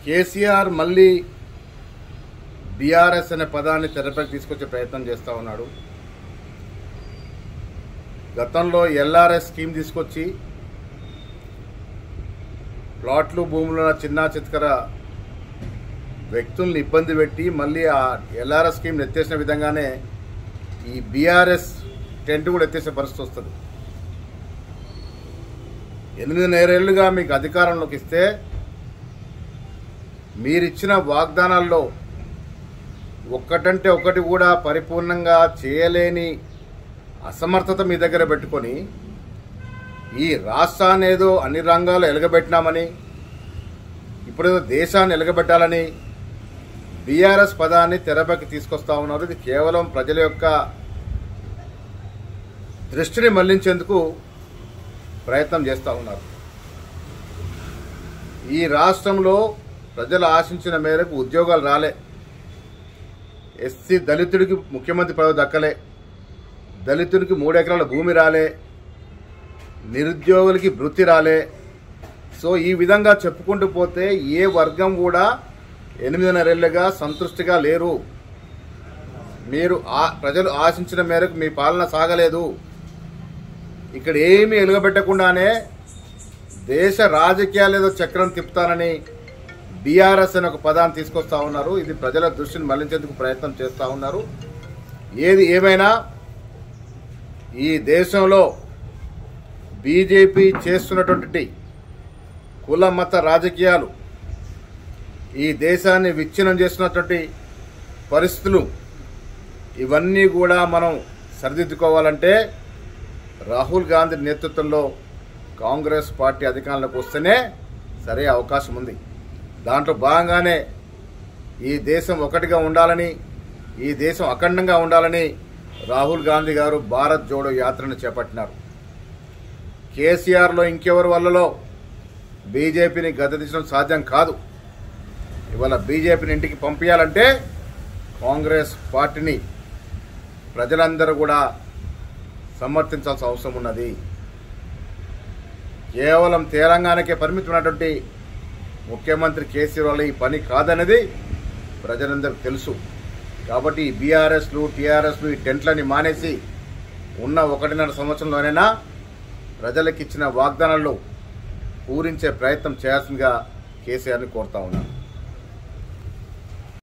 కేసీఆర్ మళ్ళీ బీఆర్ఎస్ అనే పదాన్ని తెరపైకి తీసుకొచ్చే ప్రయత్నం చేస్తూ ఉన్నాడు. గతంలో ఎల్ఆర్ఎస్ స్కీమ్ తీసుకొచ్చి ప్లాట్లు భూముల చిన్న చిత్కర వ్యక్తుల్ని ఇబ్బంది పెట్టి మళ్ళీ ఆ ఎల్ఆర్ఎస్ స్కీమ్ ఎత్తేసిన విధంగానే ఈ బీఆర్ఎస్ టెంట్ కూడా ఎత్తేసే పరిస్థితి వస్తుంది. 8 ఏళ్లుగా మీకు అధికారంలోకి ఇస్తే మీరిచ్చిన వాగ్దానాల్లో ఒక్కటంటే ఒకటి కూడా పరిపూర్ణంగా చేయలేని అసమర్థత మీ దగ్గర పెట్టుకొని ఈ రాష్ట్రాన్ని ఏదో అన్ని రంగాలు ఎలగబెట్టినామని ఇప్పుడేదో దేశాన్ని ఎలగబెట్టాలని బీఆర్ఎస్ పదాన్ని తెరపైకి తీసుకొస్తా ఉన్నారు. ఇది కేవలం ప్రజల యొక్క దృష్టిని మళ్లించేందుకు ప్రయత్నం చేస్తూ ఉన్నారు. ఈ రాష్ట్రంలో ప్రజలు ఆశించిన మేరకు ఉద్యోగాలు రాలే, ఎస్సీ దళితుడికి ముఖ్యమంత్రి పదవి దక్కలే, దళితుడికి 3 ఎకరాల భూమి రాలే, నిరుద్యోగులకి వృత్తి రాలే. సో ఈ విధంగా చెప్పుకుంటూ పోతే ఏ వర్గం కూడా 8.5 ఏళ్లుగా సంతృష్టిగా లేరు. మీరు ప్రజలు ఆశించిన మేరకు మీ పాలన సాగలేదు. ఇక్కడ ఏమీ ఎలుగబెట్టకుండానే దేశ రాజకీయాలు ఏదో చక్రం తిప్పుతానని బీఆర్ఎస్ అనే ఒక పదాన్ని తీసుకొస్తా ఉన్నారు. ఇది ప్రజల దృష్టిని మళ్లించేందుకు ప్రయత్నం చేస్తూ ఉన్నారు. ఏది ఏమైనా ఈ దేశంలో బీజేపీ చేస్తున్నటువంటి కుల మత రాజకీయాలు ఈ దేశాన్ని విచ్ఛిన్నం చేస్తున్నటువంటి పరిస్థితులు ఇవన్నీ కూడా మనం సరిదిద్దుకోవాలంటే రాహుల్ గాంధీ నేతృత్వంలో కాంగ్రెస్ పార్టీ అధికారంలోకి వస్తేనే సరే అవకాశం ఉంది. దాంట్లో భాగంగానే ఈ దేశం ఒకటిగా ఉండాలని, ఈ దేశం అఖండంగా ఉండాలని రాహుల్ గాంధీ గారు భారత్ జోడో యాత్రను చేపట్టినారు. కేసీఆర్లో ఇంకెవరి వల్లలో బీజేపీని గద్దెదించడం సాధ్యం కాదు. ఇవాళ బీజేపీని ఇంటికి పంపించాలంటే కాంగ్రెస్ పార్టీని ప్రజలందరూ కూడా సమర్థించాల్సిన అవసరం ఉన్నది. కేవలం తెలంగాణకే పరిమితమైనటువంటి ముఖ్యమంత్రి కేసీఆర్ వల్ల ఈ పని కాదనేది ప్రజలందరికీ తెలుసు. కాబట్టి ఈ బీఆర్ఎస్లు టీఆర్ఎస్లు ఈ టెంట్లని మానేసి ఉన్న 1.5 సంవత్సరంలోనైనా ప్రజలకు ఇచ్చిన వాగ్దానాలు పూరించే ప్రయత్నం చేయాల్సిందిగా కేసీఆర్ని కోరుతా ఉన్నాను.